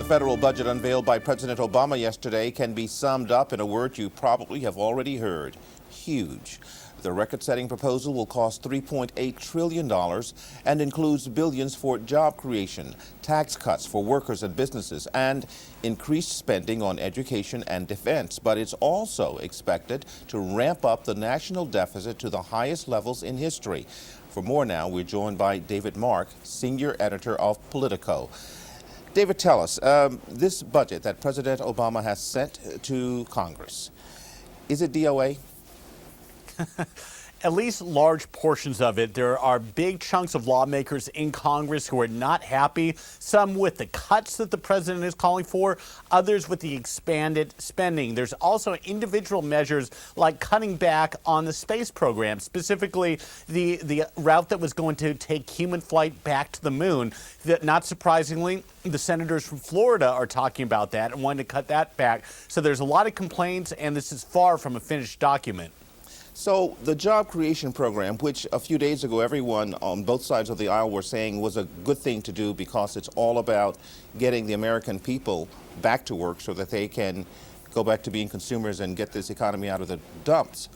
federal budget unveiled by President Obama yesterday can be summed up in a word you probably have already heard: huge. The record-setting proposal will cost $3.8 trillion and includes billions for job creation, tax cuts for workers and businesses, and increased spending on education and defense. But it's also expected to ramp up the national deficit to the highest levels in history. For more now, we're joined by David Mark, senior editor of Politico. David, tell us, this budget that President Obama has sent to Congress, is it DOA? At least large portions of it. There are big chunks of lawmakers in Congress who are not happy, some with the cuts that the president is calling for, others with the expanded spending. There's also individual measures like cutting back on the space program, specifically the route that was going to take human flight back to the moon. Not surprisingly, the senators from Florida are talking about that and wanting to cut that back. So there's a lot of complaints, and this is far from a finished document. So the job creation program, which a few days ago everyone on both sides of the aisle were saying was a good thing to do because it's all about getting the American people back to work so that they can go back to being consumers and get this economy out of the dumps.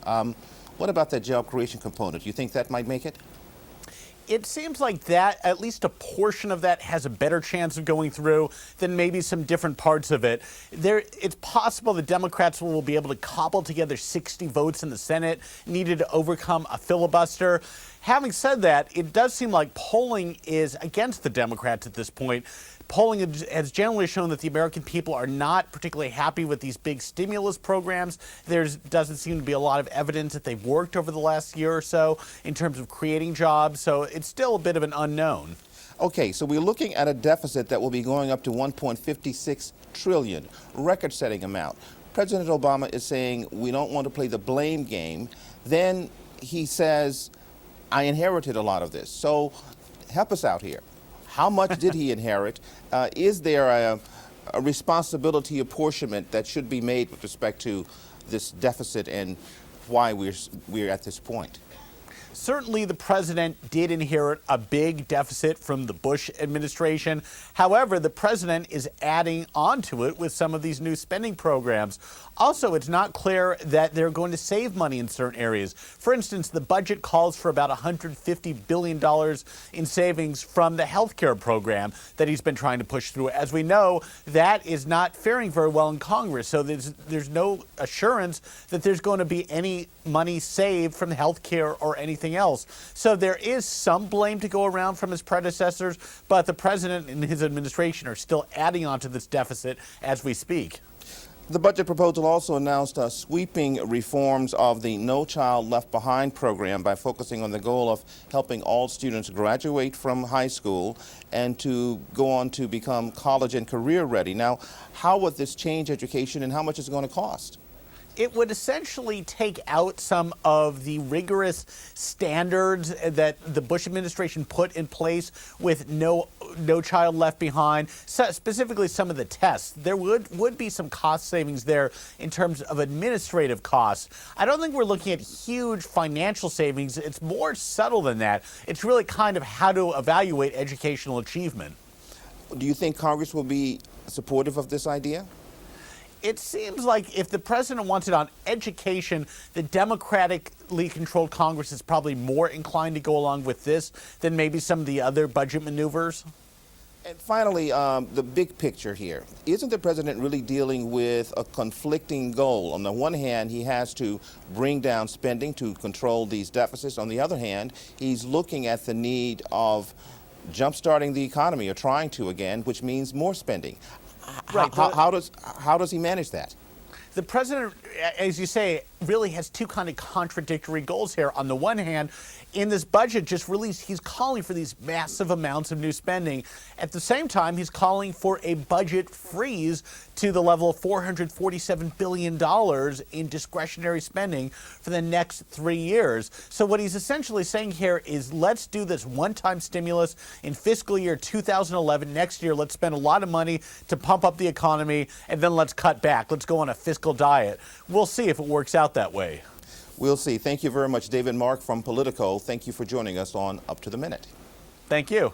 What about that job creation component? You think that might make it? It seems like that, at least a portion of that, has a better chance of going through than maybe some different parts of it. It's possible the Democrats will be able to cobble together 60 votes in the Senate needed to overcome a filibuster. Having said that, it does seem like polling is against the Democrats at this point. Polling has generally shown that the American people are not particularly happy with these big stimulus programs. There doesn't seem to be a lot of evidence that they've worked over the last year or so in terms of creating jobs, so it's still a bit of an unknown. Okay, so we're looking at a deficit that will be going up to $1.56 trillion, record-setting amount. President Obama is saying we don't want to play the blame game. Then he says, I inherited a lot of this. So help us out here. How much did he inherit? Is there a responsibility apportionment that should be made with respect to this deficit and why we're at this point? Certainly, the president did inherit a big deficit from the Bush administration. However, the president is adding onto it with some of these new spending programs. Also, it's not clear that they're going to save money in certain areas. For instance, the budget calls for about $150 billion in savings from the health care program that he's been trying to push through. As we know, that is not faring very well in Congress, so there's no assurance that there's going to be any money saved from health care or anything else. So there is some blame to go around from his predecessors, but the president and his administration are still adding on to this deficit as we speak. The budget proposal also announced sweeping reforms of the No Child Left Behind program by focusing on the goal of helping all students graduate from high school and to go on to become college and career ready. Now, how would this change education and how much is it going to cost? It would essentially take out some of the rigorous standards that the Bush administration put in place with no child left behind, so specifically some of the tests. There would be some cost savings there in terms of administrative costs. I don't think we're looking at huge financial savings. It's more subtle than that. It's really kind of how to evaluate educational achievement. Do you think Congress will be supportive of this idea? It seems like if the president wants it on education, the democratically controlled Congress is probably more inclined to go along with this than maybe some of the other budget maneuvers. And finally, the big picture here. Isn't the president really dealing with a conflicting goal? On the one hand, he has to bring down spending to control these deficits. On the other hand, he's looking at the need of jump-starting the economy, or trying to again, which means more spending. Right. How does he manage that? The president, as you say, really has two kind of contradictory goals here. On the one hand, in this budget just released, he's calling for these massive amounts of new spending. At the same time, he's calling for a budget freeze to the level of $447 billion in discretionary spending for the next 3 years. So what he's essentially saying here is, let's do this one-time stimulus in fiscal year 2011. Next year, let's spend a lot of money to pump up the economy, and then let's cut back. Let's go on a fiscal diet. We'll see if it works out that way. We'll see. Thank you very much, David Mark from Politico. Thank you for joining us on Up to the Minute. Thank you.